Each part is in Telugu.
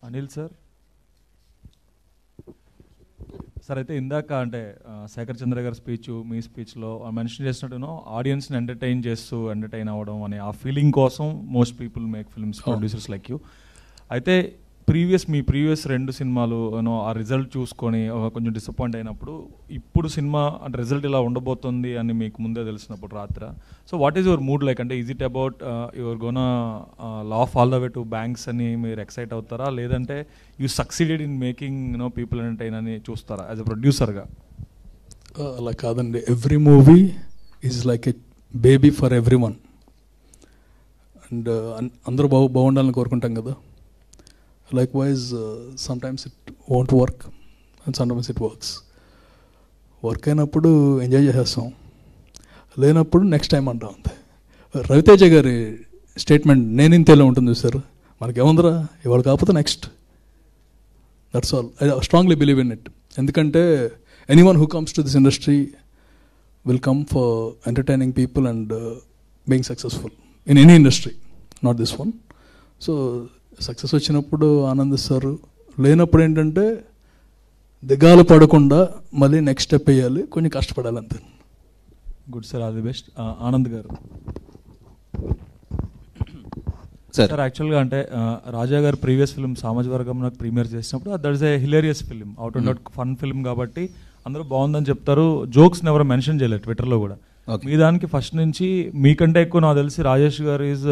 అనిల్ సార్. సార్ అయితే ఇందాక అంటే శేఖర్ చంద్ర గారి స్పీచ్, మీ స్పీచ్లో మెన్షన్ చేసినట్టునో ఆడియన్స్ని ఎంటర్టైన్ అవ్వడం అనే ఆ ఫీలింగ్ కోసం most people make films, producers like you. అయితే మీ ప్రీవియస్ 2 సినిమాలు ఆ రిజల్ట్ చూసుకొని కొంచెం డిసప్పాయింట్ అయినప్పుడు, ఇప్పుడు సినిమా అంటే రిజల్ట్ ఇలా ఉండబోతుంది అని మీకు ముందే తెలిసినప్పుడు రాత్ర, so what is your mood like? అంటే is it about your gonna laugh all the way to banks అని మీరు ఎక్సైట్ అవుతారా, లేదంటే you succeeded in making people entertain అని చూస్తారా యాజ్ అ ప్రొడ్యూసర్గా? అలా కాదండి, every movie is like a baby for every one. And అందరూ బాగుండాలని కోరుకుంటాం కదా. Likewise, sometimes it won't work and sometimes it works. Work అయినప్పుడు ఎంజాయ్ చేసేస్తాం, లేనప్పుడు నెక్స్ట్ టైం అంటాం అంతే. రవితేజ గారి స్టేట్మెంట్ నేను ఇంతేలా ఉంటుంది సార్, మనకేముందరా ఇవాళ కాకపోతే next, that's all. I strongly believe in it. ఎందుకంటే anyone who comes to this industry will come for entertaining people and being successful in any industry, not this one. So success వచ్చినప్పుడు ఆనందిస్తారు, లేనప్పుడు ఏంటంటే దిగాలు పడకుండా మళ్ళీ నెక్స్ట్ స్టెప్ వేయాలి, కొంచెం కష్టపడాలి అంతే. Good sir, all the best. Anand గారు. సార్ యాక్చువల్గా అంటే రాజా గారు ప్రీవియస్ ఫిల్మ్ సామాజిక వర్గం నాకు ప్రీమియర్ చేసినప్పుడు that is a hilarious film, out and out fun film కాబట్టి అందరూ బాగుందని చెప్తారు. జోక్స్ని ఎవరు మెన్షన్ చేయలేదు ట్విట్టర్లో కూడా. మీ దానికి ఫస్ట్ నుంచి మీకంటే ఎక్కువ నాకు తెలిసి రాజేష్ గారు is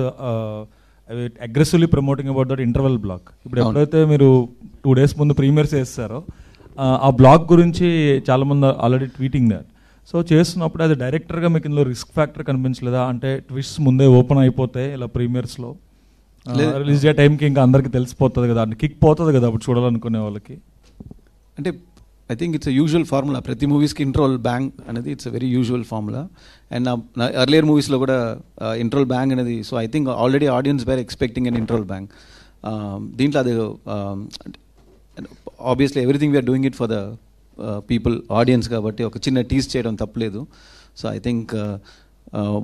aggressively promoting about that interval block. ఇప్పుడు ఎప్పుడైతే మీరు 2 days ముందు ప్రీమియర్స్ చేస్తారో ఆ బ్లాక్ గురించి చాలామంది ఆల్రెడీ ట్వీటింగ్ దాట్. సో చేస్తున్నప్పుడు అది డైరెక్టర్గా మీకు ఇందులో రిస్క్ ఫ్యాక్టర్ కనిపించలేదా? అంటే ట్విస్ట్ ముందే ఓపెన్ అయిపోతే ఇలా ప్రీమియర్స్లో రిలీజ్ అయ్యే టైంకి ఇంకా అందరికీ తెలిసిపోతుంది కదా, అంటే కిక్ పోతుంది కదా అప్పుడు చూడాలనుకునే వాళ్ళకి. అంటే I think it's usual formula, ప్రతి మూవీస్కి ఇంట్రోల్ బ్యాంగ్ అనేది it's very usual formula. And నా ఎర్లియర్ మూవీస్లో కూడా ఇంట్రోల్ బ్యాంగ్ అనేది, so I think already audience were expecting an interval bang. దీంట్లో అది obviously everything we're doing it for the people, audience కాబట్టి ఒక చిన్న టీజ్ చేయడం తప్పలేదు. So I think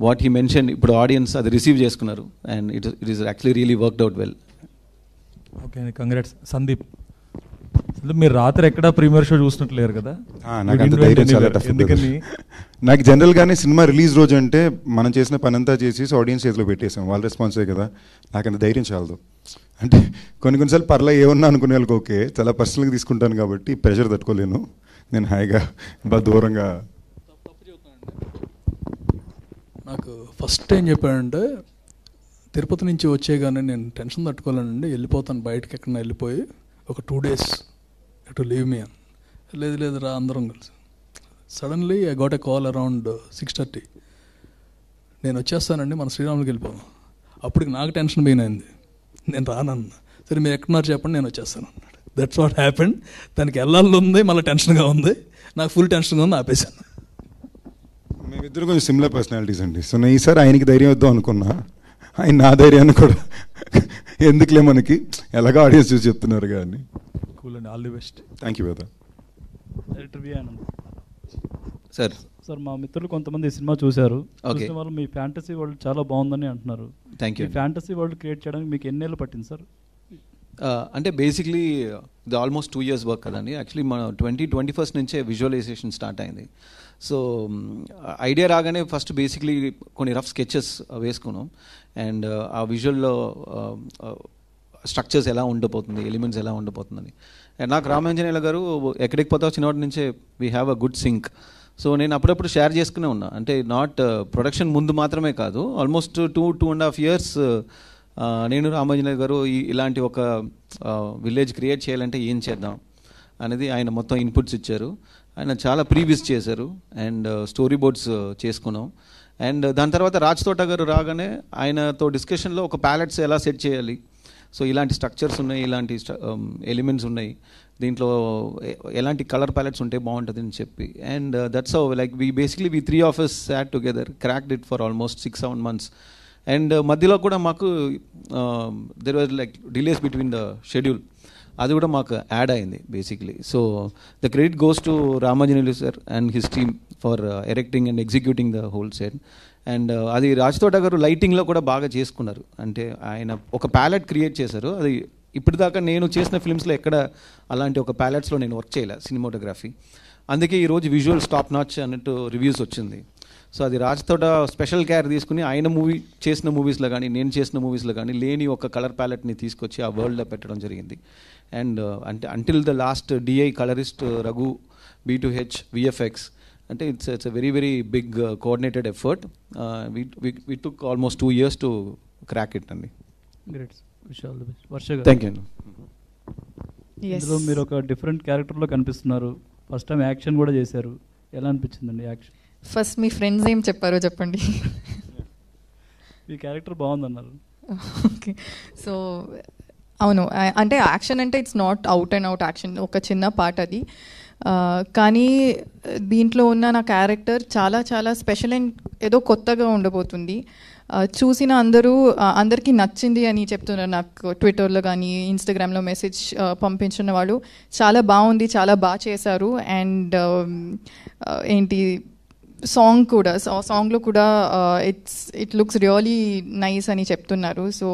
what he mention ఇప్పుడు ఆడియన్స్ అది రిసీవ్ చేసుకున్నారు and it is actually really worked out well. Okay, congrats. Sandeep, మీరు రాత్రి ఎక్కడ ప్రీమియర్ షో చూసినట్లేరు కదా? నాకు జనరల్గానే సినిమా రిలీజ్ రోజు అంటే మనం చేసిన పని అంతా చేసి ఆడియన్స్ చేతిలో పెట్టేసాం, వాళ్ళ రెస్పాన్సే కదా, నాకు అంత ధైర్యం చాలదు. అంటే కొన్నిసార్లు పర్లా ఏమన్నా అనుకునే వాళ్ళకి ఓకే, చాలా పర్సనల్గా తీసుకుంటాను కాబట్టి ప్రెషర్ తట్టుకోలేను, నేను హాయిగా బాగా దూరంగా. నాకు ఫస్ట్ ఏం చెప్పాడంటే, తిరుపతి నుంచి వచ్చేగానే నేను టెన్షన్ తట్టుకోలేనండి, వెళ్ళిపోతాను బయటకి ఎక్కడన్నా వెళ్ళిపోయి ఒక 2 days టు లీవ్ మీ అని. లేదు రా అందరం కలిసి. Suddenly I got a call around 6:30, నేను వచ్చేస్తానండి మన శ్రీరాములకి వెళ్ళిపోదాం. అప్పటికి నాకు టెన్షన్ పోయినైంది, నేను రానన్నా. సరే మీరు ఎక్కడున్నారు చెప్పండి, నేను వచ్చేస్తాను అన్నాడు. That's what happened. దానికి వెళ్ళాలని ఉంది, మళ్ళీ టెన్షన్గా ఉంది, నాకు ఫుల్ టెన్షన్గా ఉంది, ఆపేశాను. మేమిద్దరు కొంచెం సిమిలర్ పర్సనాలిటీస్ అండి. సో నేను ఈసారి ఆయనకి ధైర్యం వద్దాం అనుకున్నా, ఆయన నా ధైర్యాన్ని కూడా ఎందుకులే మనకి ఎలాగో ఆడియన్స్ చూసి చెప్తున్నారు కానీ. కూల్ అండి, all the best. Thank you వేద. డైరెక్టర్ వి ఆనంద్ సార్. సార్ మా మిత్రులు కొంతమంది ఈ సినిమా చూశారు, చూసిన వాళ్ళు మీ ఫ్యాంటసీ వరల్డ్ చాలా బాగుందని అంటున్నారు. Thank you. ఈ ఫ్యాంటసీ వరల్డ్ క్రియేట్ చేయడానికి మీకు ఎన్నేళ్ళు పట్టింది సార్? అంటే బేసిక్లీ ఇది ఆల్మోస్ట్ 2 years వర్క్ కదండి. యాక్చువల్లీ మన 2021 నుంచే విజువలైజేషన్ స్టార్ట్ అయింది. సో ఐడియా రాగానే ఫస్ట్ బేసిక్లీ కొన్ని రఫ్ స్కెచెస్ వేసుకున్నాం అండ్ ఆ విజువల్లో స్ట్రక్చర్స్ ఎలా ఉండబోతుంది, ఎలిమెంట్స్ ఎలా ఉండబోతుందని. అండ్ నాకు రామాంజనేయుల గారు ఎక్కడికి పోతావు చిన్నవాటి నుంచే we have a good sync. So నేను అప్పుడప్పుడు షేర్ చేసుకునే ఉన్నా, అంటే నాట్ ప్రొడక్షన్ ముందు మాత్రమే కాదు, ఆల్మోస్ట్ 2.5 years నేను రామాంజనేయుల గారు ఇలాంటి ఒక విలేజ్ క్రియేట్ చేయాలంటే ఏం చేద్దాం అనేది ఆయన మొత్తం ఇన్పుట్స్ ఇచ్చారు. ఆయన చాలా ప్రీవియస్ చేశారు అండ్ స్టోరీ బోర్డ్స్ చేసుకున్నాం. అండ్ దాని తర్వాత రాజ్ తోట గారు రాగానే ఆయనతో డిస్కషన్లో ఒక ప్యాలెట్స్ ఎలా సెట్ చేయాలి, సో ఇలాంటి స్ట్రక్చర్స్ ఉన్నాయి, ఇలాంటి ఎలిమెంట్స్ ఉన్నాయి, దీంట్లో ఎలాంటి కలర్ ప్యాలెట్స్ ఉంటే బాగుంటుంది అని చెప్పి. And that's how like we 3 of us sat together, cracked it for almost 6-7 months. And మధ్యలో కూడా మాకు there was like delays between the schedule, అది కూడా మాకు యాడ్ అయింది basically. So the credit goes to Ramanjaneyulu sir and his team for erecting and executing the whole set. And అది రాజ్ తోట గారు లైటింగ్లో కూడా బాగా చేసుకున్నారు, అంటే ఆయన ఒక ప్యాలెట్ క్రియేట్ చేశారు, అది ఇప్పటిదాకా నేను చేసిన ఫిల్మ్స్లో ఎక్కడ అలాంటి ఒక ప్యాలెట్స్లో నేను వర్క్ చేయలే సినిమాటోగ్రఫీ. అందుకే ఈరోజు విజువల్ టాప్ నాచ్ అన్నట్టు రివ్యూస్ వచ్చింది. సో అది రాజ్ తోట స్పెషల్ కేర్ తీసుకుని ఆయన చేసిన మూవీస్లో కానీ నేను చేసిన మూవీస్లో కానీ లేని ఒక కలర్ ప్యాలెట్ని తీసుకొచ్చి ఆ వరల్డ్లో పెట్టడం జరిగింది. అండ్ అంటే until the last DI colourist Raghu, B2H, VFX, అంటే it's very very big coordinated effort. We took almost 2 years to crack it అండి. Great, wish all the best. Varsha గారు, థ్యాంక్ యూ అండి. ఇందులో మీరు ఒక డిఫరెంట్ క్యారెక్టర్లో కనిపిస్తున్నారు. ఫస్ట్ టైం యాక్షన్ కూడా చేశారు. ఎలా అనిపించిందండి యాక్షన్? ఫస్ట్ మీ ఫ్రెండ్స్ ఏం చెప్పారో చెప్పండి. మీ క్యారెక్టర్ బాగుందన్నారు. ఓకే, సో అవును, అంటే యాక్షన్ అంటే it's not out and out action, ఒక చిన్న పార్ట్ అది. కానీ దీంట్లో ఉన్న నా క్యారెక్టర్ చాలా చాలా స్పెషల్ అండ్ ఏదో కొత్తగా ఉండబోతుంది. చూసిన అందరికీ నచ్చింది అని చెప్తున్నారు. నాకు ట్విట్టర్లో కానీ ఇన్స్టాగ్రామ్లో మెసేజ్ పంపించిన వాళ్ళు చాలా బాగుంది, చాలా బాగా చేశారు. అండ్ ఏంటి సాంగ్లో కూడా ఇట్ లుక్స్ రియలీ నైస్ అని చెప్తున్నారు. సో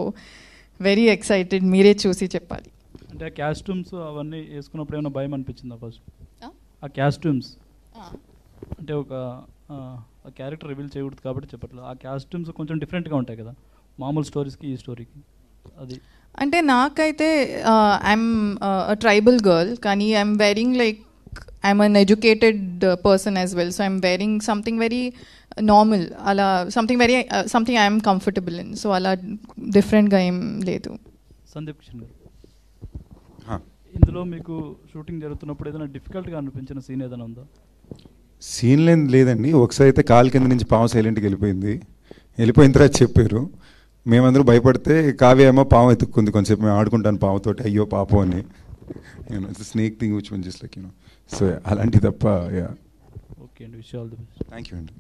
వెరీ ఎక్సైటెడ్, మీరే చూసి చెప్పాలి. అంటే ఆ క్యాస్ట్యూమ్స్ అవన్నీ వేసుకున్నప్పుడు ఏమైనా భయం అనిపించిందా ఫస్ట్? ఆ క్యాస్ట్యూమ్స్ అంటే ఒక క్యారెక్టర్ రివీల్ చేయకూడదు కాబట్టి చెప్పట్లేదు. ఆ క్యాస్ట్యూమ్స్ కొంచెం డిఫరెంట్గా ఉంటాయి కదా మామూలు స్టోరీస్కి ఈ స్టోరీకి. అది అంటే నాకైతే ఐఎమ్ ట్రైబల్ గర్ల్, కానీ I'm wearing like I'm uneducated person as well. So I'm wearing something very normal, అలా something I'm comfortable in. So అలా డిఫరెంట్గా ఏం లేదు. సందీప్ కిషన్ గారు, ఇందులో మీకు షూటింగ్ జరుగుతున్నప్పుడు ఏదైనా డిఫికల్ట్గా అనిపించిన సీన్ ఏదైనా ఉందా? సీన్ లేదండి. ఒకసారి అయితే కాలు కింద నుంచి పాము సైలెంట్కి వెళ్ళిపోయిన తర్వాత చెప్పారు. మేమందరూ భయపడితే కావ్య ఏమో పాము ఎత్తుక్కుంది. కొంచెంసేపు మేము ఆడుకుంటాను పాముతోటి, అయ్యో పాపం అని. Snake thing which one just like so అలాంటి తప్ప. ఓకే అండి, wish all the best. Thank you అండి.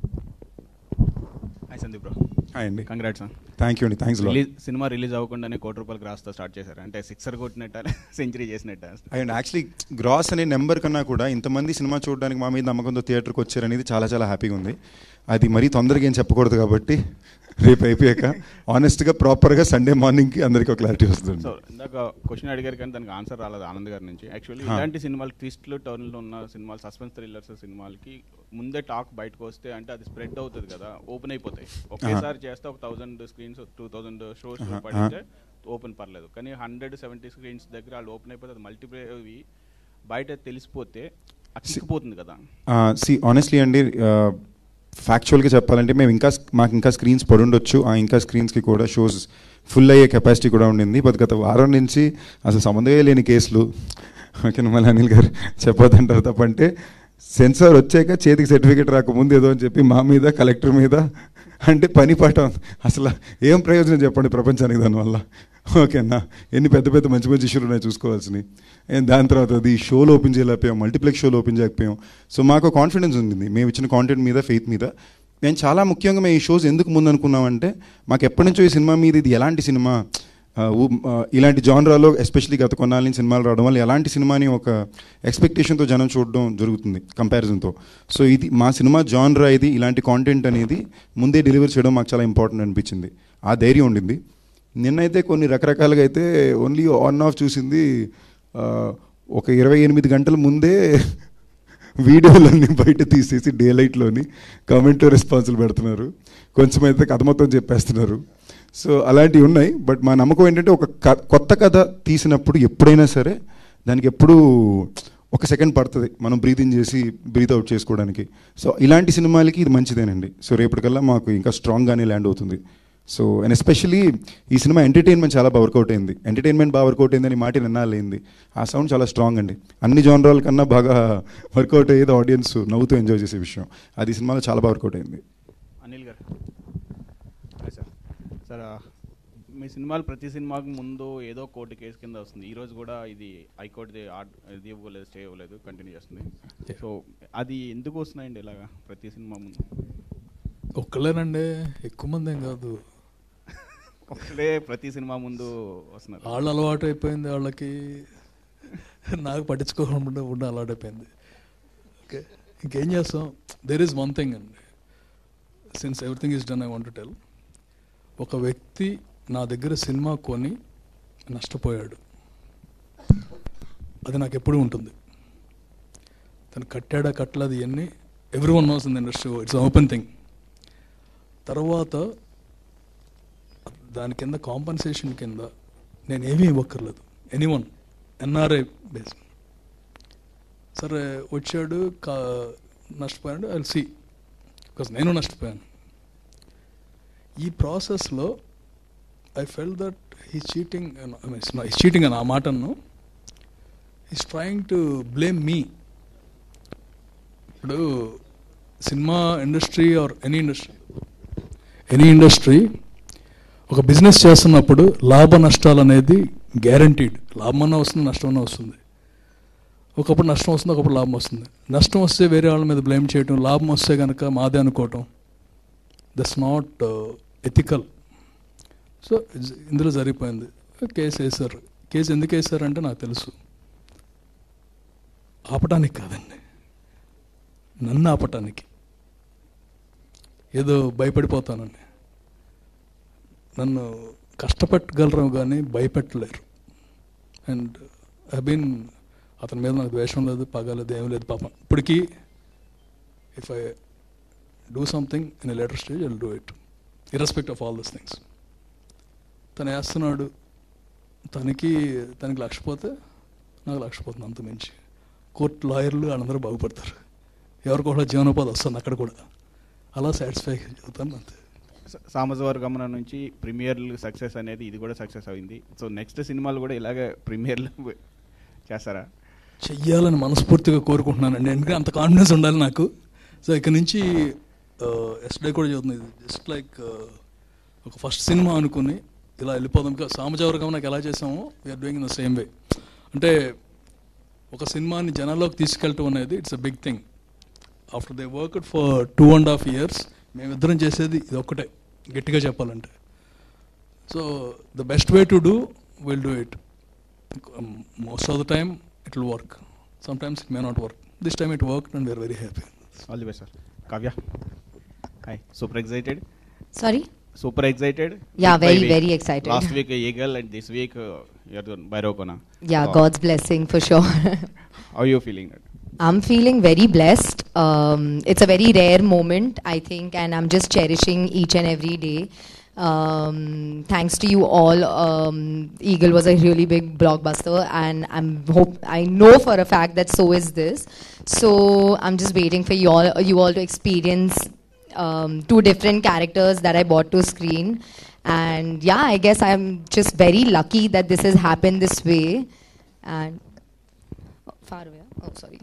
Hi Sandeep bro. హాయ్ అండి. కంగ్రాట్స్ అన్న. థ్యాంక్ యూ అండి. థ్యాంక్స్. సినిమా రిలీజ్ అవ్వకుండానే ₹1,00,00,000 గ్రాస్తో స్టార్ట్ చేశారు. అంటే 6 కొట్టినట్ట సెంచరీ చేసినట్ట. అండ్ యాక్చువల్లీ గ్రాస్ అనే నెంబర్ కన్నా కూడా ఇంతమంది సినిమా చూడడానికి మా మీద నమ్మకంతో థియేటర్కి వచ్చారనేది చాలా చాలా హ్యాపీగా ఉంది. అది మరీ తొందరగా ఏం చెప్పకూడదు కాబట్టి రేపు అయిపోయాక ఆనెస్ట్గా ప్రాపర్గా సండే మార్నింగ్కి అందరికీ ఒక క్లారిటీ వస్తుంది. సో ఇందాక క్వశ్చన్ అడిగారు కానీ దానికి ఆన్సర్ రాలేదు ఆనంద్ గారి నుంచి. యాక్చువల్లీ ఇలాంటి సినిమాలు ట్విస్ట్లు టర్న్లు ఉన్న సినిమాలు, సస్పెన్స్ థ్రిల్లర్స్ సినిమాలకి ముందే టాక్ బయటకు వస్తే అంటే అది స్ప్రెడ్ అవుతుంది కదా, ఓపెన్ అయిపోతాయి. ఒకేసారి చేస్తే ఒక 1000 స్క్రీన్స్ 2000 షోస్ పడితే ఓపెన్ పర్లేదు. కానీ 170 స్క్రీన్స్ దగ్గర వాళ్ళు ఓపెన్ అయిపోతే అది మల్టీప్లే అవి బయట తెలిసిపోతే అక్కిపోతుంది కదా. ఆనెస్ట్లీ అండి, ఫ్యాక్చువల్గా చెప్పాలంటే మాకు ఇంకా స్క్రీన్స్ పడుండొచ్చు. ఆ ఇంకా స్క్రీన్స్కి కూడా షోస్ ఫుల్ అయ్యే కెపాసిటీ కూడా ఉండింది. బట్ గత వారం నుంచి అసలు సంబంధమే లేని కేసులు. ఓకే, మళ్ళీ అనిల్ గారు చెప్పొద్దంటారు తప్పంటే సెన్సార్ వచ్చాక చేతికి సర్టిఫికేట్ రాకముందు ఏదో అని చెప్పి మా మీద, కలెక్టర్ మీద, అంటే పని పాట అసలు ఏం ప్రయోజనం చెప్పండి ప్రపంచానికి దానివల్ల. ఓకేనా, ఎన్ని పెద్ద పెద్ద మంచి మంచి ఇష్యూలు ఉన్నాయి చూసుకోవాల్సినవి. దాని తర్వాత అది షోలు ఓపెన్ చేయలేకపోయాం, మల్టీప్లెక్స్ షోలు ఓపెన్ చేయకపోయాం. సో మాకు కాన్ఫిడెన్స్ ఉంది మేము ఇచ్చిన కాంటెంట్ మీద, ఫెయిత్ మీద. నేను చాలా ముఖ్యంగా మేము ఈ షోస్ ఎందుకు ముందు అనుకున్నామంటే మాకు ఎప్పటి నుంచో ఈ సినిమా మీద ఇది ఎలాంటి సినిమా, ఇలాంటి జానరాలో ఎస్పెషల్లీ గత కొన్నాళ్ళ నుంచి సినిమాలు రావడం వల్ల ఎలాంటి సినిమాని ఒక ఎక్స్పెక్టేషన్తో జనం చూడడం జరుగుతుంది కంపారిజన్తో. సో ఇది మా సినిమా జానరా, ఇది ఇలాంటి కాంటెంట్ అనేది ముందే డెలివర్ చేయడం మాకు చాలా ఇంపార్టెంట్ అనిపించింది. ఆ ధైర్యం ఉండింది. నిన్నైతే కొన్ని రకరకాలుగా అయితే ఓన్లీ ఆన్ ఆఫ్ చూసింది ఒక 28 గంటల ముందే వీడియోలన్నీ బయట తీసేసి డే లైట్లోని కామెంట్ రెస్పాన్సులు పెడుతున్నారు. కొంచెం అయితే కథ మొత్తం చెప్పేస్తున్నారు. సో అలాంటివి ఉన్నాయి. బట్ మా నమ్మకం ఏంటంటే ఒక కొత్త కథ తీసినప్పుడు ఎప్పుడైనా సరే దానికి ఎప్పుడూ ఒక సెకండ్ పడుతుంది మనం బ్రీత్ ఇన్ చేసి బ్రీత్ అవుట్ చేసుకోవడానికి. సో ఇలాంటి సినిమాలకి ఇది మంచిదేనండి. సో రేపటికల్లా మాకు ఇంకా స్ట్రాంగ్గానే ల్యాండ్ అవుతుంది. సో అండ్ ఎస్పెషలీ ఈ సినిమా ఎంటర్టైన్మెంట్ చాలా బాగా వర్కౌట్ అయింది. ఎంటర్టైన్మెంట్ బాగా వర్కౌట్ అయిందని మాట నిన్నాళ్ళైంది. ఆ సౌండ్ చాలా స్ట్రాంగ్ అండి. అన్ని జానరాల కన్నా బాగా వర్కౌట్ అయ్యేది ఆడియన్స్ నవ్వుతూ ఎంజాయ్ చేసే విషయం. అది ఈ సినిమాలో చాలా బాగా వర్కౌట్ అయింది. అనిల్ గారు, సార్ మీ సినిమాలు ప్రతి సినిమాకు ముందు ఏదో కోర్టు కేసు కింద వస్తుంది. ఈరోజు కూడా ఇది హైకోర్టుది ఇది ఇవ్వలేదు, స్టే ఇవ్వలేదు, కంటిన్యూ చేస్తుంది. సో అది ఎందుకు వస్తున్నాయండి ఇలాగా ప్రతి సినిమా ముందు? ఒక్కలేనండి, ఎక్కువ మంది ఏం కాదు, ఒక్కలే ప్రతి సినిమా ముందు వస్తున్నారు. వాళ్ళు అలవాటు అయిపోయింది వాళ్ళకి, నాకు పట్టించుకోకుండా అలవాటు అయిపోయింది. ఓకే, ఇంకేం చేస్తాం. దెర్ ఈజ్ వన్ థింగ్ అండి, since everything is done I want to tell. ఒక వ్యక్తి నా దగ్గర సినిమా కొని నష్టపోయాడు. అది నాకు ఎప్పుడూ ఉంటుంది. తను కట్టాడా కట్టలేదు ఇవన్నీ every one knows in the industry, it's open thing. తర్వాత దాని కింద కాంపన్సేషన్ కింద నేను ఏమీ ఇవ్వక్కర్లేదు, ఎనీవన్ ఎన్ఆర్ఐ బేస్. సరే వచ్చాడు, నష్టపోయాడు, ఐ విల్ సీ, బికాస్ నేను నష్టపోయాను. ఈ ప్రాసెస్లో I felt that he's cheating, he's cheating అని ఆ మాటను, he's trying to blame me. ఇప్పుడు cinema industry or any industry ఒక బిజినెస్ చేస్తున్నప్పుడు లాభ నష్టాలు అనేది గ్యారంటీడ్. లాభమన్నా వస్తుంది, నష్టమన్నా వస్తుంది. ఒకప్పుడు నష్టం వస్తుంది, ఒకప్పుడు లాభం వస్తుంది. నష్టం వస్తే వేరే వాళ్ళ మీద బ్లేమ్ చేయటం, లాభం వస్తే కనుక మాదే అనుకోవటం, దట్స్ నాట్ ఎథికల్. సో ఇందులో జరిగిపోయింది. కేసు వేశారు. కేసు ఎందుకు వేశారంటే నాకు తెలుసు, ఆపటానికి కాదండి, నన్ను ఆపటానికి. ఏదో భయపడిపోతానని. నన్ను కష్టపెట్టగలరు కానీ భయపెట్టలేరు. అండ్ ఐ బీన్, అతని మీద నాకు ద్వేషం లేదు, పగ లేదు, ఏం లేదు పాపం. ఇప్పటికీ if I do something in a later stage I will do it irrespective of all this things. తను వేస్తున్నాడు, తనకి లక్ష పోతే నాకు లక్ష పోతుంది, అంత మించి. కోర్టు లాయర్లు వాళ్ళందరూ బాగుపడతారు, ఎవరికొకళ్ళ జీవనోపాధి వస్తుంది అక్కడ కూడా. అలా సాటిస్ఫై అవుతాను అంతే. సామజవర్గమన నుంచి ప్రీమియర్లు సక్సెస్ అనేది ఇది కూడా సక్సెస్ అయింది. సో నెక్స్ట్ సినిమాలు కూడా ఇలాగే ప్రీమియర్లు చేస్తారా? చెయ్యాలని మనస్ఫూర్తిగా కోరుకుంటున్నానండి, ఎందుకంటే అంత కాన్ఫిడెన్స్ ఉండాలి నాకు. సో ఇక్కడ నుంచి ఎస్డే కూడా చదువుతుంది, జస్ట్ లైక్ ఒక ఫస్ట్ సినిమా అనుకుని ఇలా వెళ్ళిపోదాం. ఇంకా సామజవర్గం నాకు ఎలా చేసామో we're doing in the same way. అంటే ఒక సినిమాని జనాల్లోకి తీసుకెళ్ళటం అనేది it's a big thing. After they worked for 2.5 years మేమిద్దరం చేసేది ఇది ఒక్కటే, గట్టిగా చెప్పాలంటే. So the best way to do will do it. Most of the time it will work, sometimes it may not work. This time it work and we're very happy. All the best sir. Kavya, hi, super excited? Sorry? Super excited? Yeah, very excited. Last week Eagle and this week you're doing Bhairokona. Yeah, God's blessing for sure. How are you feeling? I'm feeling very blessed. It's a very rare moment, I think, and I'm just cherishing each and every day. Thanks to you all. Eagle was a really big blockbuster, and I know for a fact that so is this. So I'm just waiting for you all to experience 2 different characters that I brought to screen. And yeah, I guess I'm just very lucky that this has happened this way. And far away. Oh, sorry.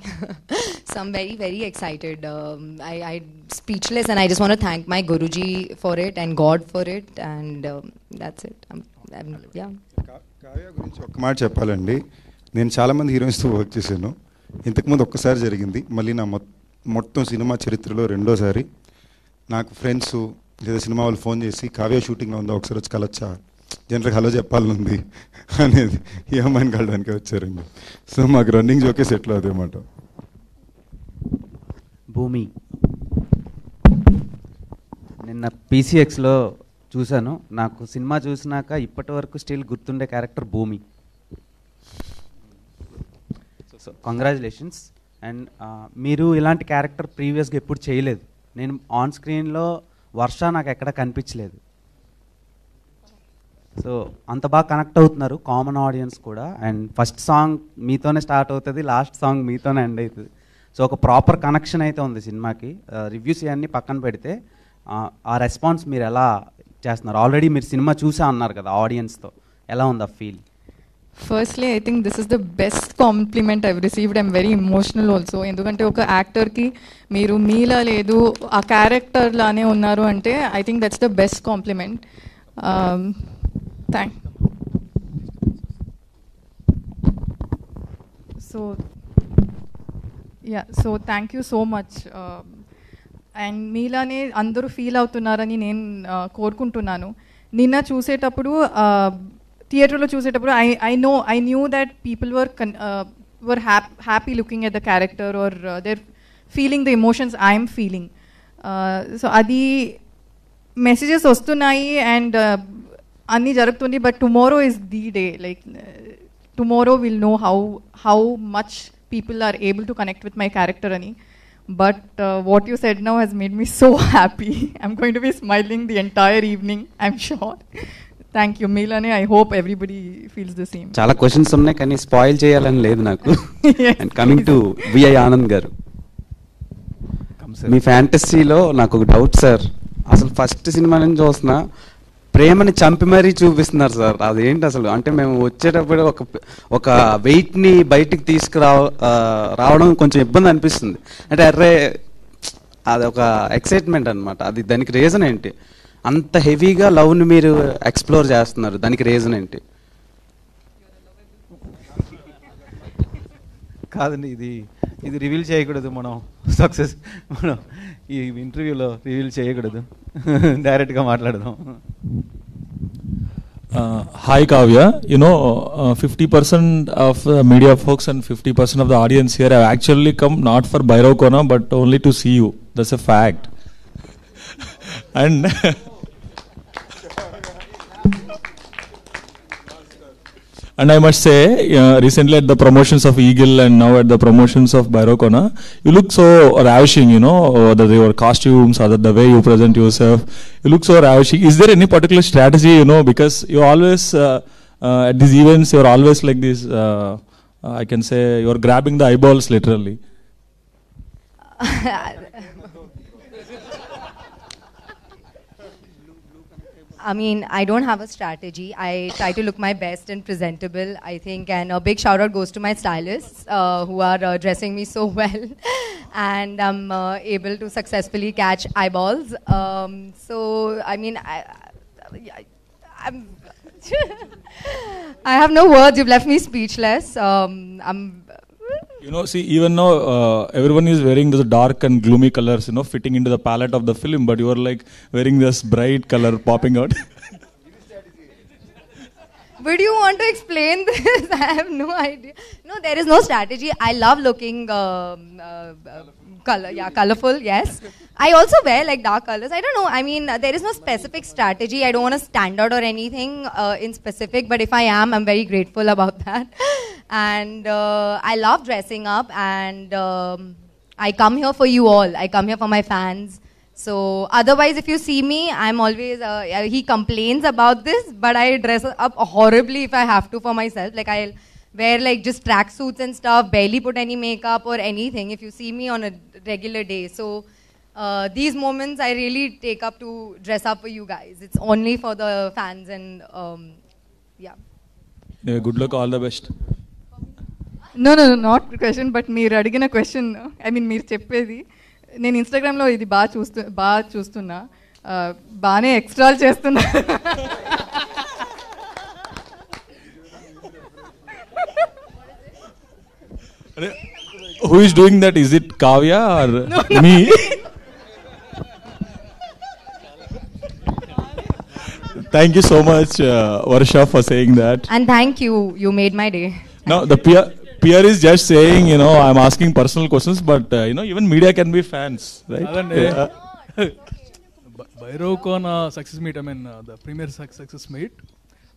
So I'm very excited. I'm speechless, and I just want to thank my Guruji for it and God for it, and that's it. Yeah. Kavya గురించి ఒక్క మాట చెప్పాలండి. నేను చాలామంది హీరోయిన్స్తో వర్క్ చేశాను. ఇంతకుముందు ఒక్కసారి జరిగింది, మళ్ళీ నా మొత్తం సినిమా చరిత్రలో రెండోసారి. నాకు ఫ్రెండ్స్ లేదా సినిమా వాళ్ళు ఫోన్ చేసి కావ్య షూటింగ్లో ఉందా, ఒకసారి వచ్చి కలొచ్చా, జనరల్గా హలో చెప్పాలనుంది అనేది ఈ అమ్మాయిని కలడానికి వచ్చారండి. సో మాకు రన్నింగ్ జోకే సెటిల్ అవుతాయి అన్నమాట. భూమి నిన్న PCXలో చూశాను. నాకు సినిమా చూసినాక ఇప్పటి వరకు స్టిల్ గుర్తుండే క్యారెక్టర్ భూమి. So congratulations. అండ్ మీరు ఇలాంటి క్యారెక్టర్ ప్రీవియస్గా ఎప్పుడు చేయలేదు. నేను ఆన్ స్క్రీన్లో వర్ష నాకు ఎక్కడ కనిపించలేదు. సో అంత బాగా కనెక్ట్ అవుతున్నారు కామన్ ఆడియన్స్ కూడా. అండ్ ఫస్ట్ సాంగ్ మీతోనే స్టార్ట్ అవుతుంది, లాస్ట్ సాంగ్ మీతోనే ఎండ్ అవుతుంది. సో ఒక ప్రాపర్ కనెక్షన్ అయితే ఉంది సినిమాకి. రివ్యూస్ ఇవన్నీ పక్కన పెడితే ఆ రెస్పాన్స్ మీరు ఎలా చేస్తున్నారు? ఆల్రెడీ మీరు సినిమా చూసా అన్నారు కదా, ఆడియన్స్తో ఎలా ఉంది ఆ feel? Firstly, I think this is the best compliment I've received. I'm very emotional also. ఎందుకంటే ఒక యాక్టర్కి మీరు మీలా లేదు, ఆ క్యారెక్టర్ లానే ఉన్నారు అంటే I think that's the best compliment. Thank so thank you so much. And మీలానే అందరూ ఫీల్ అవుతున్నారని నేను కోరుకుంటున్నాను. నిన్న చూసేటప్పుడు థియేటర్లో చూసేటప్పుడు I knew that people were happy looking at the character or they're feeling the emotions I'm feeling. So అది మెసేజెస్ వస్తున్నాయి అండ్ అన్నీ జరుగుతుంది. But tomorrow is the day. Like tomorrow we'll know how much people are able to connect with my character ani. But what you said now has made me so happy. I'm going to be smiling the entire evening, I'm sure. Thank you, Milane. I hope everybody feels the same. చాలా క్వశ్చన్స్ ఉన్నాయి కానీ స్పాయిల్ చేయాలని లేదు నాకు. And coming to VI Anand garu, మీ ఫ్యాంటసీలో నాకు ఒక డౌట్ సార్. అసలు ఫస్ట్ సినిమా నుంచి చూస్తున్నా ప్రేమని చంపి మరీ చూపిస్తున్నారు సార్. అదేంటి అసలు? అంటే మేము వచ్చేటప్పుడు ఒక వెయిట్ని బయటికి రావడం కొంచెం ఇబ్బంది అనిపిస్తుంది. అంటే అర్రే అది ఒక ఎక్సైట్మెంట్ అనమాట. అది దానికి రీజన్ ఏంటి? అంత హెవీగా లవ్ని మీరు ఎక్స్ప్లోర్ చేస్తున్నారు, దానికి రీజన్ ఏంటి? కాదండి, ఇది రివీల్ చేయకూడదు. మనం సక్సెస్ మనం ఈ ఇంటర్వ్యూలో రివీల్ చేయకూడదు, డైరెక్ట్గా మాట్లాడదాం. Hi Kavya, 50% of media folks and 50% of the audience here have actually come not for Bhairav Kona but only to see you. That's a fact. And and I must say, recently at the promotions of Eagle and now at the promotions of Bhairav Kona, you look so ravishing, your costumes or the way you present yourself, you look so ravishing. Is there any particular strategy, because you always, at these events, you're always like this, I can say, you're grabbing the eyeballs literally. I mean, I don't have a strategy. I try to look my best and presentable, I think. And a big shout out goes to my stylists who are dressing me so well. And I'm able to successfully catch eyeballs. So, I mean, I'm I have no words. You've left me speechless. See, even now, everyone is wearing those dark and gloomy colors, fitting into the palette of the film, but you are like wearing this bright color popping out. Would you want to explain this? I have no idea. No, there is no strategy. I love looking colorful, yes. I also wear like dark colors. I don't know. I mean, there is no specific strategy. I don't want to stand out or anything in specific, but if I am, I'm very grateful about that. And I love dressing up, and I come here for you all. I come here for my fans. So otherwise, if you see me, I'm always, he complains about this, but I dress up horribly if I have to for myself. Like I'll wear like just tracksuits and stuff, barely put any makeup or anything if you see me on a regular day. So these moments I really take up to dress up for you guys. It's only for the fans and yeah. Good luck, all the best. No, not question, but మీరు అడిగిన క్వశ్చన్, ఐ మీన్ మీరు చెప్పేది, నేను ఇన్స్టాగ్రామ్లో ఇది బాగా చూస్తున్నా, బాగానే ఎక్స్ట్రాలు చేస్తున్నా. Who is doing that? Is it Kavya or me? Thank you so much, Varsha, for saying that. And thank you. You made my day. No, the peer is just saying, I'm asking personal questions, but, even media can be fans, right? Bhairav Kona success meet, I mean the premiere success meet,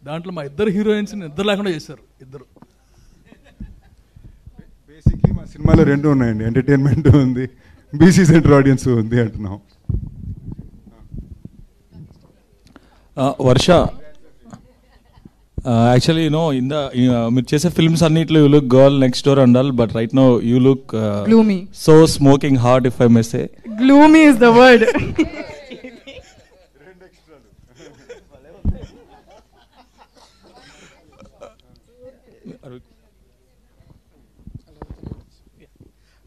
దాంట్లో మా ఇద్దరు హీరోయిన్స్ ఇద్దరు లేకుండా చేశారు. ఇద్దరు బేసిక్లీ మా సినిమాలో రెండు ఉన్నాయండి, ఎంటర్టైన్మెంట్ ఉంది, బీసీ సెంటర్ ఆడియన్స్ ఉంది అంటున్నాం. వర్ష, actually, in the మీరు చేసే ఫిల్మ్స్ అన్నిట్లో you look girl next door and all, but right now you look gloomy, so smoking hot, if I may say. Gloomy is the word.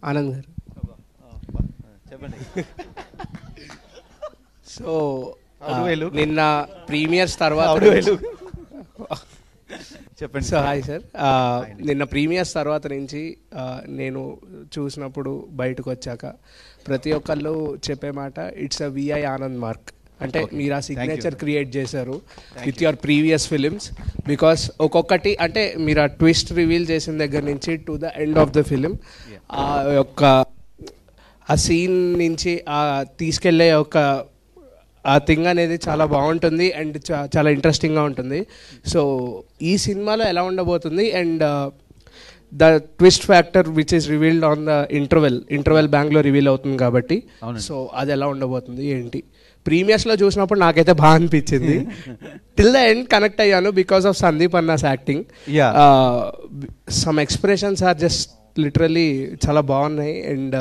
Anand గారు, చెప్పండి. సో నిన్న ప్రీమియర్స్ తర్వాత చెప్పండి. సో హాయ్ సార్, నిన్న ప్రీమియర్స్ తర్వాత నుంచి నేను చూసినప్పుడు బయటకు వచ్చాక ప్రతి ఒక్కళ్ళు చెప్పే మాట, it's a VI Anand mark. అంటే మీరు ఆ సిగ్నేచర్ క్రియేట్ చేశారు with your previous films. Because ఒక్కొక్కటి అంటే మీరు ఆ ట్విస్ట్ రివీల్ చేసిన దగ్గర నుంచి to the end of the film, ఆ యొక్క ఆ సీన్ నుంచి ఆ తీసుకెళ్లే ఒక ఆ థింగ్ అనేది చాలా బాగుంటుంది అండ్ చాలా ఇంట్రెస్టింగ్గా ఉంటుంది. సో ఈ సినిమాలో ఎలా ఉండబోతుంది and the twist factor which is revealed on the interval బ్యాంక్లో రివీల్ అవుతుంది కాబట్టి సో అది ఎలా ఉండబోతుంది ఏంటి? ప్రీమియర్స్లో చూసినప్పుడు నాకైతే బాగా అనిపించింది. టిల్ ద ఎండ్ కనెక్ట్ అయ్యాను బికాస్ ఆఫ్ సందీప్ అన్నాస్ acting. Some expressions are just literally చాలా బాగున్నాయి. అండ్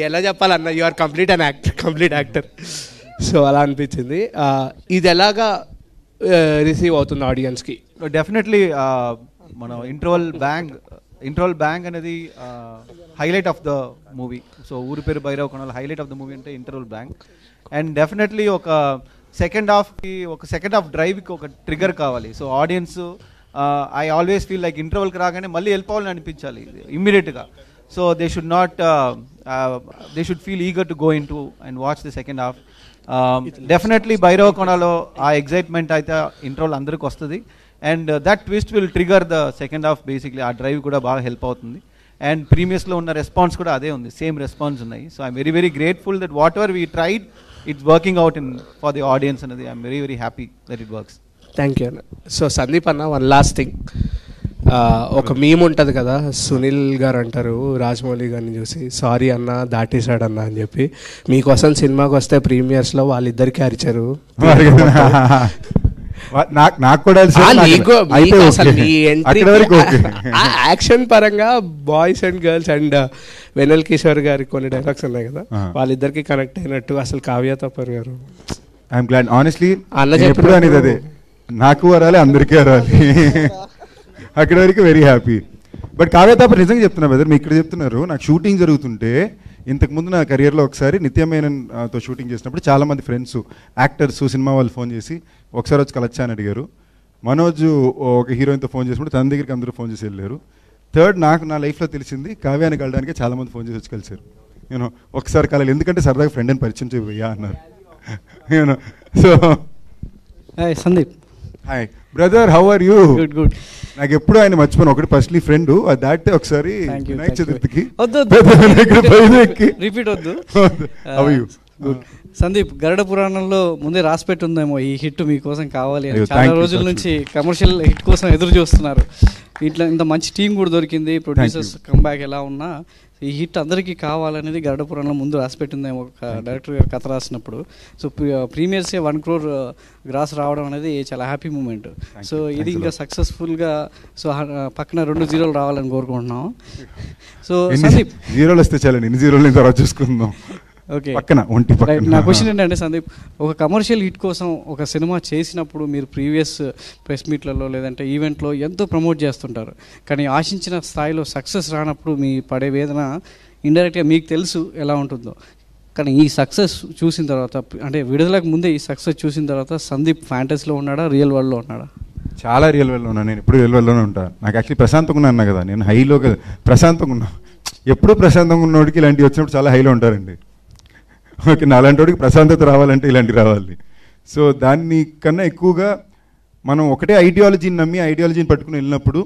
ఎలా చెప్పాలన్న you are complete actor. So అలా అనిపించింది. ఇది ఎలాగా రిసీవ్ అవుతుంది ఆడియన్స్కి? డెఫినెట్లీ మనం ఇంటర్వల్ బ్యాంగ్ అనేది highlight of the movie. So ఊరి పేరు భైరవ కొనాలి, హైలైట్ ఆఫ్ ద మూవీ అంటే ఇంటర్వల్ బ్యాంగ్. అండ్ డెఫినెట్లీ ఒక సెకండ్ హాఫ్ డ్రైవ్కి ఒక ట్రిగర్ కావాలి. So audience I always feel like ఇంటర్వల్కి రాగానే మళ్ళీ వెళ్ళిపోవాలని అనిపించాలి ఇమ్మీడియట్గా. So they should feel eager to go in to and watch the second half. Definitely Bhairava కొనాలో ఆ ఎగ్జైట్మెంట్ అయితే ఇంటర్వల్ అందరికి వస్తుంది. And that twist will trigger the second half. Basically ఆ డ్రైవ్ కూడా బాగా హెల్ప్ అవుతుంది. అండ్ ప్రీమియస్లో ఉన్న రెస్పాన్స్ కూడా అదే ఉంది, సేమ్ రెస్పాన్స్ ఉన్నాయి. So I'm very grateful that whatever we tried it's working out for the audience అనేది. I'm very happy that it works. Thank you అన్న. సో సందీప్ అన్న, వన్ లాస్ట్ థింగ్. ఒక మీమ్ ఉంటుంది కదా, సునీల్ గారు అంటారు రాజమౌళి గారిని చూసి, సారీ అన్న దాటేశాడన్న అని చెప్పి. మీకోసం సినిమాకి వస్తే ప్రీమియర్స్లో వాళ్ళిద్దరికి అరిచారు. నాకు కూడా యాక్షన్ పరంగా boys and girls and Vennela Kishore గారి కొన్ని డైలాగ్స్ ఉన్నాయి కదా, వాళ్ళిద్దరికి కనెక్ట్ అయినట్టు. అసలు కావ్య తప్పర్ గారు, ఐఎమ్ గ్లాడ్ ఆనెస్ట్లీ అన్న ఎప్పుడు అనేది అదే, నాకు వరాలి అందరికీ వరాలి, అక్కడి వరకు very happy. But Kavya Tappar నిజంగా చెప్తున్నా బ్రదర్, మీరు ఇక్కడ చెప్తున్నారు. నాకు షూటింగ్ జరుగుతుంటే ఇంతకుముందు నా కెరియర్లో ఒకసారి నిత్యమేనన్తో షూటింగ్ చేసినప్పుడు చాలామంది ఫ్రెండ్స్ యాక్టర్స్ సినిమా వాళ్ళు ఫోన్ చేసి ఒకసారి వచ్చి కలచ్చా అని అడిగారు. మనోజ్ ఒక హీరోయిన్తో ఫోన్ చేసినప్పుడు తన దగ్గరికి అందరూ ఫోన్ చేసి వెళ్ళారు. థర్డ్, నాకు నా లైఫ్లో తెలిసింది కావ్యాన్ని కలడానికి చాలామంది ఫోన్ చేసి వచ్చి కలిసారు. నేను ఒకసారి కలవాలి, ఎందుకంటే సరదాగా ఫ్రెండ్ అని పరిచయం చేయబోయా అన్నారు. So Sandeep, hi brother, how are you? Good. నాకు ఎప్పుడు ఆయన మర్చిపోను, ఒకటి ఫస్ట్లీ ఫ్రెండ్ దాటే ఒకసారి వినాయక చతుర్థికి రిపీట్ వద్దు. సందీప్, గరుడ పురాణంలో ముందే రాసి పెట్టుందేమో ఈ హిట్ మీకోసం కావాలి అని. చాలా రోజుల నుంచి కమర్షియల్ హిట్ కోసం ఎదురు చూస్తున్నారు. ఇట్లా ఇంత మంచి టీం కూడా దొరికింది, ప్రొడ్యూసర్స్ కంబ్యాక్ ఎలా ఉన్నా ఈ హిట్ అందరికీ కావాలనేది గరుడ పురాణంలో ముందు రాసి పెట్టిందేమో ఒక డైరెక్టర్ గారు కథ రాసినప్పుడు. సో ప్రీమియర్సే 1 crore గ్రాస్ రావడం అనేది చాలా హ్యాపీ మూమెంట్. సో ఇది ఇంకా సక్సెస్ఫుల్గా, సో పక్కన 2 zeros రావాలని కోరుకుంటున్నాం. సో సందీప్, జీరోలు వస్తే చాలండి, ఎన్ని జీరోలు తర్వాత చూసుకుందాం. ఓకే, నా క్వశ్చన్ ఏంటంటే సందీప్, ఒక కమర్షియల్ హిట్ కోసం ఒక సినిమా చేసినప్పుడు మీరు ప్రీవియస్ ప్రెస్ మీట్లలో లేదంటే ఈవెంట్లో ఎంతో ప్రమోట్ చేస్తుంటారు, కానీ ఆశించిన స్థాయిలో సక్సెస్ రానప్పుడు మీ పడే వేదన ఇండైరెక్ట్గా మీకు తెలుసు ఎలా ఉంటుందో. కానీ ఈ సక్సెస్ చూసిన తర్వాత, అంటే విడుదలకు ముందే ఈ సక్సెస్ చూసిన తర్వాత సందీప్ ఫ్యాంటసీలో ఉన్నాడా, రియల్ వరల్డ్లో ఉన్నాడా? చాలా రియల్ వరల్డ్లో ఉన్నాను. నేను ఎప్పుడు రియల్ వరల్డ్లోనే ఉంటాను. నాకు యాక్చువల్లీ ప్రశాంతంగా ఉన్నా అన్నా కదా, నేను హైలో ప్రశాంతంగా ఉన్నా. ఎప్పుడు ప్రశాంతంగా ఉన్నోడికి ఇలాంటివి వచ్చినప్పుడు చాలా హైలో ఉంటారండి. ఓకే, నా అలాంటి వాడికి ప్రశాంతత రావాలంటే ఇలాంటివి రావాలి. సో దాన్ని కన్నా ఎక్కువగా మనం ఒకటే ఐడియాలజీని నమ్మి ఐడియాలజీని పట్టుకుని వెళ్ళినప్పుడు,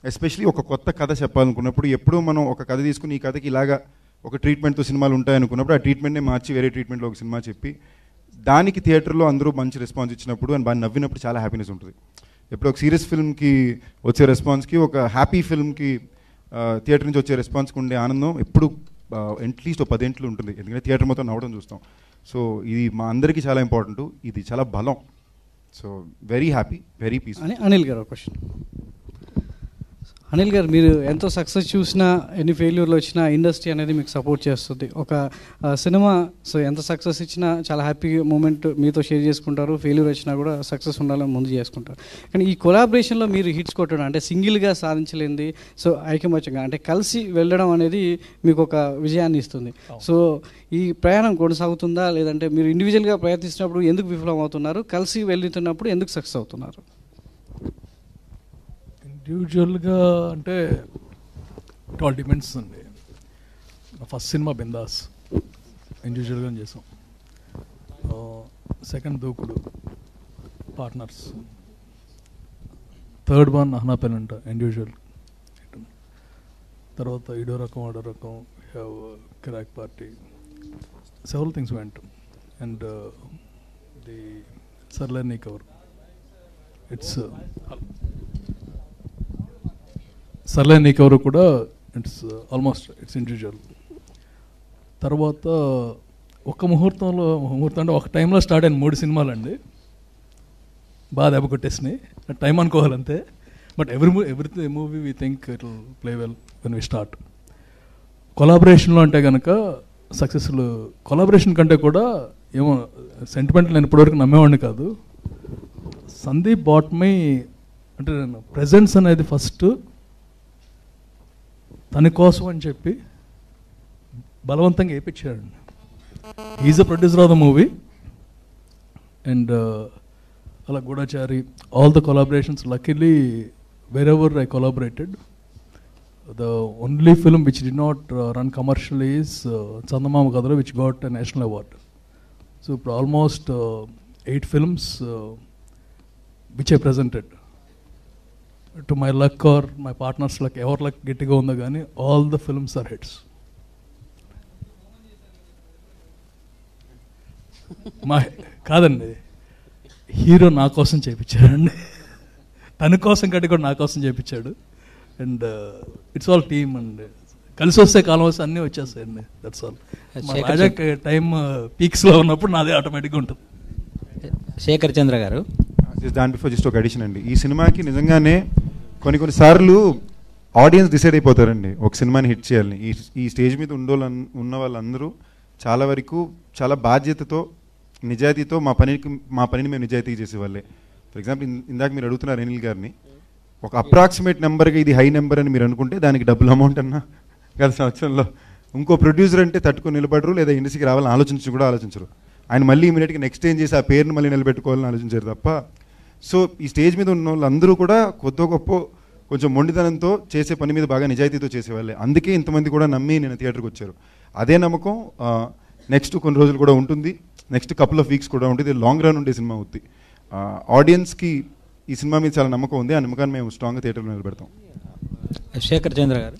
ఎస్పెషలీ ఒక కొత్త కథ చెప్పాలనుకున్నప్పుడు, ఎప్పుడు మనం ఒక కథ తీసుకుని ఈ కథకి ఇలాగా ఒక ట్రీట్మెంట్తో సినిమాలు ఉంటాయనుకున్నప్పుడు ఆ ట్రీట్మెంట్ని మార్చి వేరే ట్రీట్మెంట్లో ఒక సినిమా చెప్పి దానికి థియేటర్లో అందరూ మంచి రెస్పాన్స్ ఇచ్చినప్పుడు అండ్ బాగా నవ్వినప్పుడు చాలా హ్యాపీనెస్ ఉంటుంది. ఎప్పుడు ఒక సీరియస్ ఫిల్మ్కి వచ్చే రెస్పాన్స్కి, ఒక హ్యాపీ ఫిల్మ్కి థియేటర్ నుంచి వచ్చే రెస్పాన్స్కి ఉండే ఆనందం ఎప్పుడు అట్లీస్ట్ 10 ఇంట్లు ఉంటుంది. ఎందుకంటే థియేటర్ మొత్తం నవ్వడం చూస్తాం. సో ఇది మా అందరికీ చాలా ఇంపార్టెంట్, ఇది చాలా బలం. So very happy, very peaceful. Anil గారు క్వశ్చన్. అనిల్ గారు, మీరు ఎంతో సక్సెస్ చూసినా, ఎన్ని ఫెయిల్యూర్లు వచ్చినా ఇండస్ట్రీ అనేది మీకు సపోర్ట్ చేస్తుంది. ఒక సినిమా సో ఎంత సక్సెస్ ఇచ్చినా చాలా హ్యాపీ మూమెంట్ మీతో షేర్ చేసుకుంటారు, ఫెయిల్యూర్ వచ్చినా కూడా సక్సెస్ ఉండాలని ముందు చేసుకుంటారు. కానీ ఈ కొలాబరేషన్లో మీరు హిట్స్ కొట్టడం అంటే సింగిల్గా సాధించలేంది, సో ఐకమత్యంగా అంటే కలిసి వెళ్ళడం అనేది మీకు ఒక విజయాన్ని ఇస్తుంది. సో ఈ ప్రయాణం కొనసాగుతుందా, లేదంటే మీరు ఇండివిజువల్గా ప్రయత్నిస్తున్నప్పుడు ఎందుకు విఫలం అవుతున్నారు, కలిసి వెళ్తున్నప్పుడు ఎందుకు సక్సెస్ అవుతున్నారు? ఇండివిజువల్గా అంటే ఇట్ ఆల్ డిపెండ్స్ అండి. ఫస్ట్ సినిమా బిందాస్ ఇండివిజువల్గా చేసాం. Second Dookudu partners. Third one Ahana Pellanta individual. తర్వాత Eedo Rakam Aado Rakam, have Kirrak Party, several things went. And the సర్లే నీ కవర్ ఇట్స్ సర్లే నీ కవర్ కూడా ఇట్స్ ఆల్మోస్ట్ ఇట్స్ ఇండివిజువల్. తర్వాత ఒక ముహూర్తం అంటే ఒక టైంలో స్టార్ట్ అయిన 3 సినిమాలు అండి, బాగా దెబ్బ కొట్టేసినాయి. టైం అనుకోవాలంతే. But every movie we think it will play well when we start. కొలాబరేషన్లో అంటే కనుక సక్సెస్ఫుల్ కొలాబరేషన్ కంటే కూడా ఏమో సెంటిమెంట్ నేను ఇప్పటివరకు నమ్మేవాడిని కాదు. సందీప్ బాట్ మై అంటే ప్రెజెన్స్ అనేది ఫస్ట్ తన కోసం అని చెప్పి బలవంతంగా వేయించాడండి. Is a producer of the movie. And అలా Goodachari, all the collaborations, luckily wherever I collaborated, the only film which did not run commercially is Chandamama Kadharu, which got a national award. So almost 8 films which I presented. To my luck or my partner's luck, ever luck gettiga unda gaani, all the films are hits. మా కాదండి, హీరో నా కోసం చేయించాడండి, తన కోసం కంటే కూడా నా కోసం చేయించాడు. And it's all team and కలిసి వస్తే కాలం వస్తే అన్నీ వచ్చేస్తాయండి. That's all. రాజా టైం పీక్స్లో ఉన్నప్పుడు నాదే ఆటోమేటిక్గా ఉంటుంది. శేఖర్ చంద్ర గారు, దాని బిఫోర్ జస్ట్ ఒక అడిషన్ అండి. ఈ సినిమాకి నిజంగానే కొన్నిసార్లు ఆడియన్స్ డిసైడ్ అయిపోతారండి ఒక సినిమాని హిట్ చేయాలని. ఈ స్టేజ్ మీద ఉన్న వాళ్ళందరూ చాలా వరకు చాలా బాధ్యతతో నిజాయితీతో మా పనిని మేము నిజాయితీ చేసేవాళ్ళే. ఫర్ ఎగ్జాంపుల్ ఇందాక మీరు అడుగుతున్నారు అనిల్ గారిని, ఒక అప్రాక్సిమేట్ నెంబర్గా ఇది హై నెంబర్ అని మీరు అనుకుంటే దానికి డబుల్ అమౌంట్ అన్నా గత సంవత్సరంలో. ఇంకో ప్రొడ్యూసర్ అంటే తట్టుకొని నిలబడరు, లేదా ఇండస్ట్రీకి రావాలని ఆలోచించరు. ఆయన మళ్ళీ ఇమీడియట్గా నెక్స్ట్ ఏం చేసి ఆ పేరుని మళ్ళీ నిలబెట్టుకోవాలని ఆలోచించారు తప్ప. సో ఈ స్టేజ్ మీద ఉన్న వాళ్ళందరూ కూడా కొద్ది గొప్ప కొంచెం మొండితనంతో చేసే పని మీద బాగా నిజాయితీతో చేసేవాళ్ళే. అందుకే ఇంతమంది కూడా నమ్మి నేను థియేటర్కి వచ్చారు. అదే నమ్మకం నెక్స్ట్ కొన్ని రోజులు కూడా ఉంటుంది, నెక్స్ట్ కపుల్ ఆఫ్ వీక్స్ కూడా ఉంటుంది. లాంగ్ రన్ ఉండే సినిమా అవుతుంది. ఆడియన్స్కి ఈ సినిమా మీద చాలా నమ్మకం ఉంది. ఆ నమ్మకాన్ని మేము స్ట్రాంగ్గా థియేటర్లో నిలబెడతాం. శేఖర్ చంద్ర గారు,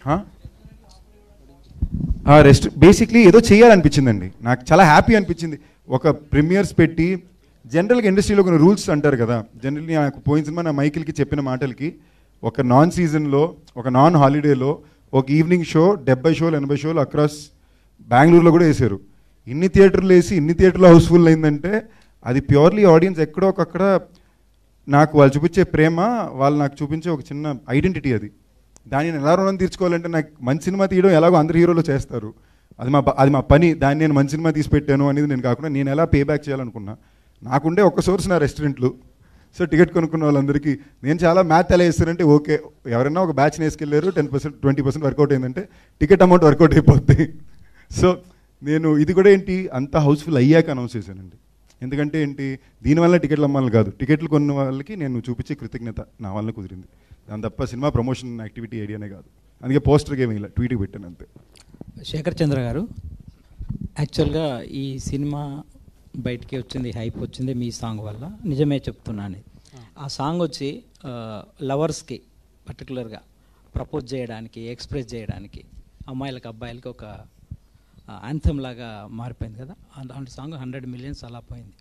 రెస్ట్ బేసిక్లీ ఏదో చేయాలనిపించిందండి, నాకు చాలా హ్యాపీ అనిపించింది. ఒక ప్రీమియర్స్ పెట్టి జనరల్గా ఇండస్ట్రీలో కొన్ని రూల్స్ అంటారు కదా, జనరల్లీ నాకు పోయిన సినిమా నా మైకిల్కి చెప్పిన మాటలకి ఒక నాన్ సీజన్లో, ఒక నాన్ హాలిడేలో ఒక ఈవినింగ్ షో 70 షోలు 80 షోలు అక్రాస్ బెంగళూరులో కూడా వేశారు. ఇన్ని థియేటర్లు వేసి ఇన్ని థియేటర్లో హౌస్ఫుల్ అయిందంటే అది ప్యూర్లీ ఆడియన్స్ ఎక్కడో ఒకక్కడ నాకు వాళ్ళు చూపించే ప్రేమ, వాళ్ళు నాకు చూపించే ఒక చిన్న ఐడెంటిటీ. అది దాన్ని నేను ఎలా రుణం తీర్చుకోవాలంటే, నాకు మంచి సినిమా తీయడం ఎలాగో అందరు హీరోలు చేస్తారు, అది మా పని. దాన్ని నేను మంచి సినిమా తీసి పెట్టాను అనేది నేను కాకుండా నేను ఎలా పే బ్యాక్ చేయాలనుకున్నా. నాకుండే ఒక్క సోర్స్ నా రెస్టారెంట్లు. సో టికెట్ కొనుక్కున్న వాళ్ళందరికీ నేను చాలా మ్యాథ్ ఎలా వేస్తానంటే, ఓకే ఎవరైనా ఒక బ్యాచ్ని వేసుకెళ్ళారు, 10% 20% వర్కౌట్ అయిందంటే టికెట్ అమౌంట్ వర్కౌట్ అయిపోద్ది. సో నేను ఇది కూడా ఏంటి అంత హౌస్ఫుల్ అయ్యాక అనౌన్స్ చేశానండి. ఎందుకంటే ఏంటి, దీనివల్ల టికెట్లు అమ్మాలని కాదు, టికెట్లు కొన్న వాళ్ళకి నేను చూపించే కృతజ్ఞత నా వల్ల కుదిరింది. దాని తప్ప సినిమా ప్రమోషన్ యాక్టివిటీ ఐడియానే కాదు. అందుకే పోస్టర్కి ఏమి ఇలా ట్వీట్కి పెట్టాను అంతే. శేఖర్ చంద్ర గారు, యాక్చువల్గా ఈ సినిమా బయటికి వచ్చింది, హైప్ వచ్చింది మీ సాంగ్ వల్ల. నిజమే చెప్తున్నాను. ఆ సాంగ్ వచ్చి లవర్స్కి పర్టికులర్గా ప్రపోజ్ చేయడానికి, ఎక్స్ప్రెస్ చేయడానికి, అమ్మాయిలకి అబ్బాయిలకి ఒక యాంథమ్ లాగా మారిపోయింది కదా. అలాంటి సాంగ్ 100 మిలియన్స్ అలా పోయింది.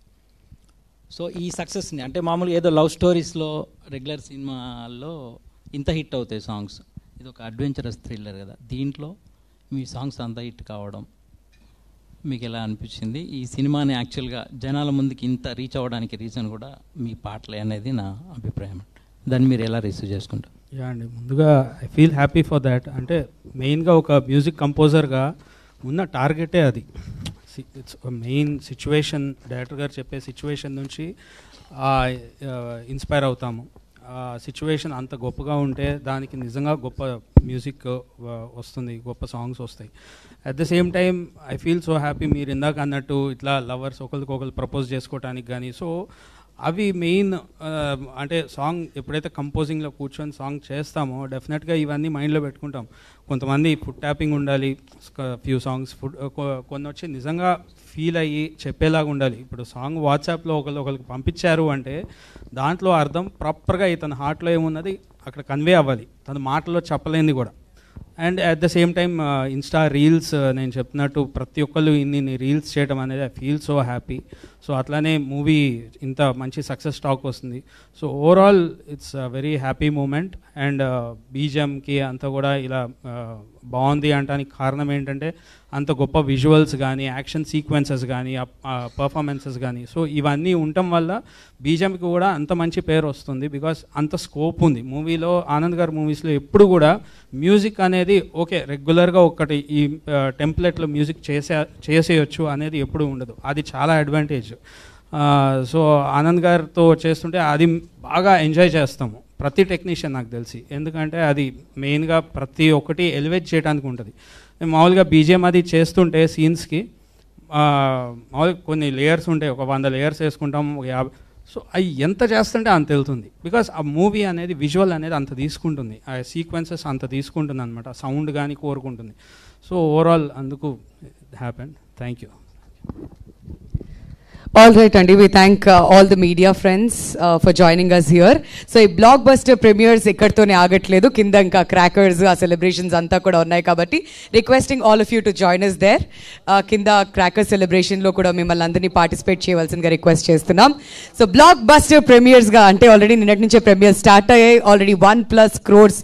సో ఈ సక్సెస్ని అంటే మామూలుగా ఏదో లవ్ స్టోరీస్లో రెగ్యులర్ సినిమాల్లో ఇంత హిట్ అవుతాయి సాంగ్స్, ఇది ఒక అడ్వెంచరస్ థ్రిల్లర్ కదా. దీంట్లో మీ సాంగ్స్ అంత హిట్ కావడం మీకు ఎలా అనిపించింది? ఈ సినిమాని యాక్చువల్గా జనాల ముందుకి ఇంత రీచ్ అవ్వడానికి రీజన్ కూడా మీ పాటలే అనేది నా అభిప్రాయం. దాన్ని మీరు ఎలా రిసీవ్ చేసుకుంటారు? యా అండి, ముందుగా I feel happy for that. అంటే మెయిన్గా ఒక మ్యూజిక్ కంపోజర్గా ఉన్న టార్గెటే అది. ఇట్స్ మెయిన్ సిచ్యువేషన్, డైరెక్టర్ గారు చెప్పే సిచ్యువేషన్ నుంచి ఇన్స్పైర్ అవుతాము. ఆ సిచ్యువేషన్ అంత గొప్పగా ఉంటే దానికి నిజంగా గొప్ప మ్యూజిక్ వస్తుంది, గొప్ప సాంగ్స్ వస్తాయి. At the same time I feel so happy, మీరు ఇందాక అన్నట్టు ఇట్లా లవర్స్ ఒకరికొకరు ప్రపోజ్ చేసుకోవడానికి కానీ, సో అవి మెయిన్. అంటే సాంగ్ ఎప్పుడైతే కంపోజింగ్లో కూర్చొని సాంగ్ చేస్తామో డెఫినెట్గా ఇవన్నీ మైండ్లో పెట్టుకుంటాం. కొంతమంది ఫుడ్ ట్యాపింగ్ ఉండాలి, ఫ్యూ సాంగ్స్ కొన్ని వచ్చి నిజంగా ఫీల్ అయ్యి చెప్పేలాగా ఉండాలి. ఇప్పుడు సాంగ్ వాట్సాప్లో ఒకరికి పంపించారు అంటే దాంట్లో అర్థం ప్రాపర్గా తన హార్ట్లో ఏమున్నది అక్కడ కన్వే అవ్వాలి, తన మాటలో చెప్పలేనిది కూడా. And at the same time insta reels నేను చెప్పినట్టు ప్రతి ఒక్కళ్ళు ఇన్ని రీల్స్ చేయడం అనేది I feel so happy. So అట్లానే మూవీ ఇంత మంచి సక్సెస్ టాక్ వస్తుంది. So overall it's very happy moment. And బీజిఎంకి అంతా కూడా ఇలా బాగుంది అంటానికి కారణం ఏంటంటే అంత గొప్ప విజువల్స్ కానీ, యాక్షన్ సీక్వెన్సెస్ కానీ, పర్ఫార్మెన్సెస్ కానీ, సో ఇవన్నీ ఉండటం వల్ల బీజిఎంకి కూడా అంత మంచి పేరు వస్తుంది. బికాస్ అంత స్కోప్ ఉంది మూవీలో. ఆనంద్ గారి మూవీస్లో ఎప్పుడు కూడా మ్యూజిక్ అనేది ఓకే రెగ్యులర్గా ఒకటి ఈ టెంప్లెట్లో మ్యూజిక్ చేసేయచ్చు అనేది ఎప్పుడు ఉండదు. అది చాలా అడ్వాంటేజ్. సో ఆనంద్ గారితో చేస్తుంటే అది బాగా ఎంజాయ్ చేస్తాము ప్రతి టెక్నీషియన్ నాకు తెలిసి. ఎందుకంటే అది మెయిన్గా ప్రతి ఒక్కటి ఎలివేట్ చేయడానికి ఉంటుంది. మామూలుగా బీజిఎం అది చేస్తుంటే సీన్స్కి మామూలుగా కొన్ని లేయర్స్ ఉంటాయి, ఒక 100 లేయర్స్ వేసుకుంటాం, ఒక 50. సో అవి ఎంత చేస్తుంటే అంత వెళ్తుంది. బికాస్ ఆ మూవీ అనేది విజువల్ అనేది అంత తీసుకుంటుంది, ఆ సీక్వెన్సెస్ అంత తీసుకుంటుంది అనమాట, సౌండ్ కానీ కోరుకుంటుంది. సో ఓవరాల్ అందుకు happen. Thank you. All right, Andy, we thank all the media friends for joining us here. So, ఈ blockbuster premieres ikkadtone agatledu, kinda inka crackers aa celebrations anta kuda unnai kabatti requesting all of you to join us there. Kinda cracker celebration lo kuda mimmalni andarni participate cheyavalsinదిగా request చేస్తున్నాం. So, blockbuster premieres ga ante already నిన్నటి నుంచే premieres start అయ్యాయి. Already 1+ crores